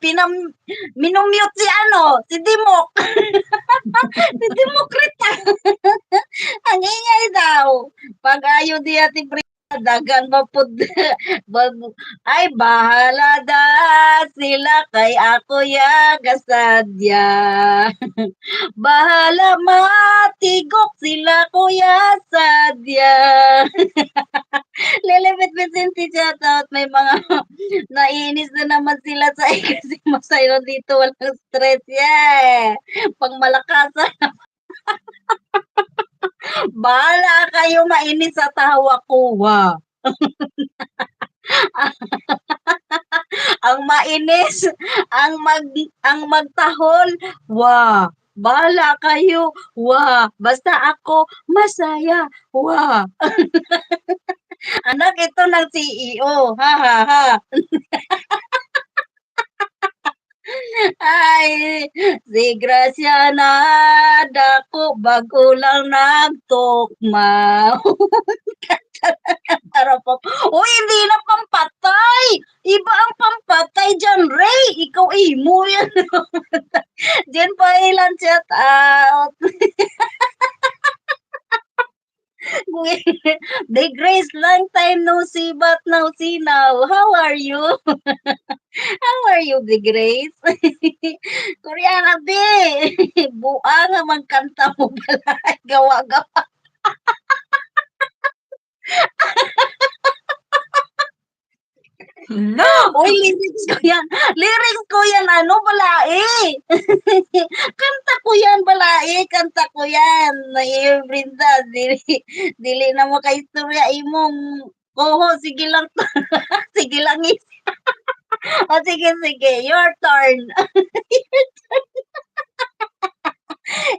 pinam minumute si ano, si Dimok. Si Demokrita. Ang ingay daw. Pag-ayo di ati dagan mapud ay bahala da sila kay ako ya gasadya. Bahala matigok sila kuya sadya. Lilibit-bit si Chatot. May mga naiinis na naman sila sa kasi masayo dito. Walang stress. Yeah. Pang malakasan. Bahala kayo mainis sa tawa ko. Wow. Ang mainis, ang magtahol. Wow. Bahala kayo. Wow. Basta ako masaya. Wow. Anak ito ng CEO. Ha ha ha. Ay, si Graciana dako bago lang nagtukma. Para po. Uy, hindi na pampatay. Iba ang pampatay dyan, Ray. Ikaw imo yan. Diyan pa ilan chat out. Day Grace, long time no see but now see now. How are you? How are you, Day Grace? Koreana, be. Buang nga magkanta mo pala. Gawa-gawa. No! Uy, lyrics ko yan. Lyrics ko yan, ano, balae. Kanta ko yan, balae. Kanta ko yan. Brinda, dili na mo kaistorya imong koho, sige lang. Sige lang is. O, sige, sige. Your turn.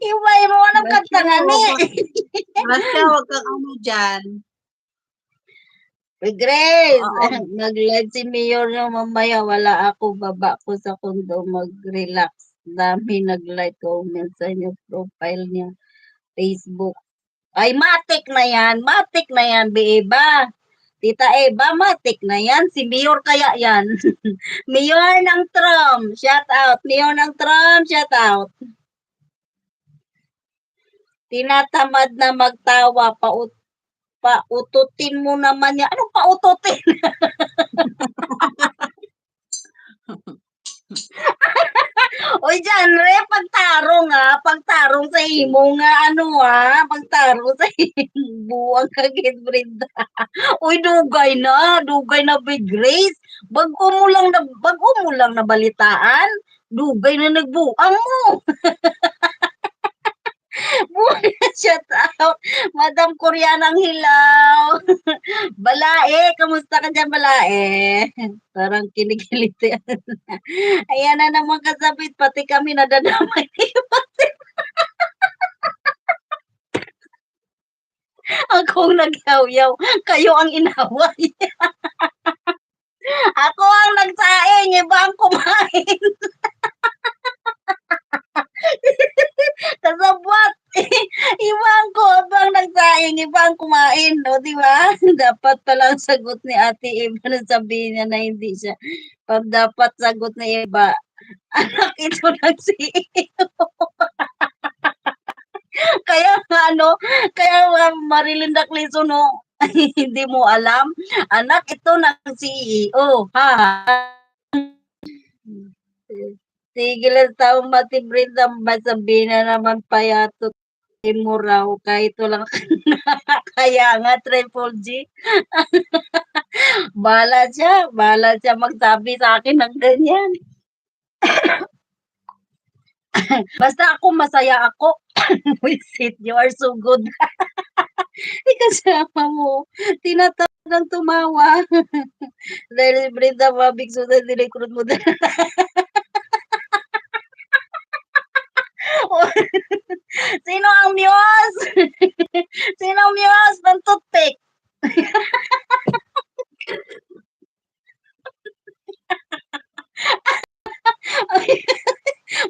Iba, mo anong kanta nga ni. Basta wag kang ano dyan. Uy, Grace, Oo. nag-live si Mayor na mamaya. Wala ako, baba ko sa kondo. Mag-relax. Dami nag-like comment sa inyo profile niya. Facebook. Ay, matik na yan. Matik na yan, Eba. Tita Eba, matik na yan. Si Mayor kaya yan. Mayor ng Trump. Shout out. Mayor ng Trump. Shout out. Tinatamad na magtawa. Paututin mo naman yan. Anong paututin? Uy, dyan, re, pagtarong ha. Pagtarong sa imo nga, ano ha. Pagtarong sa buwag kagit, Brenda. Uy, dugay na. Dugay na, Big Grace. Bago mo lang nabalitaan. Dugay na nagbuang mo. Shout out. Madam Koreanang Hilaw. Balae, kamusta ka dyan, Balae? Parang kinikilit yan. Ayan na naman kasabit, pati kami nadadamay. Akong nagyaw-yaw, kayo ang inaway. Ako ang nagsaing, iba ang kumain. Kasabwat. Iwan ko, abang nagsaing, iba ang kumain, no, di ba? Dapat pala ang sagot ni Ate Eva na sabihin niya na hindi siya. Pag dapat sagot ni Eva, anak ito ng CEO. Kaya nga, ano, kaya Marilinda Cliso, no, hindi mo alam, anak ito ng CEO, ha? Sige lang taong matibrid ang sabihin na naman payatot mo raw kahit walang kaya nga Triple G. Bahala siya magsabi sa akin ng ganyan. Basta ako masaya ako. Wisit, you are so good. Ikasama mo. Tinatawag tumawa. Dahil Brenda Mabig so na nirekrut mo na. Sino ang Muse? Sino ang Muse ng toothpick?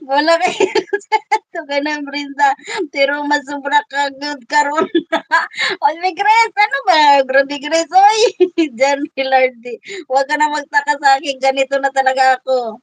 Wala kayo sa ganang Brenda. Pero masubra ka good karon. Oy, may Grace, ano ba? Grabe Grace, oy. Jan Hilardi. Huwag ka na magtaka sa akin. Ganito na talaga ako.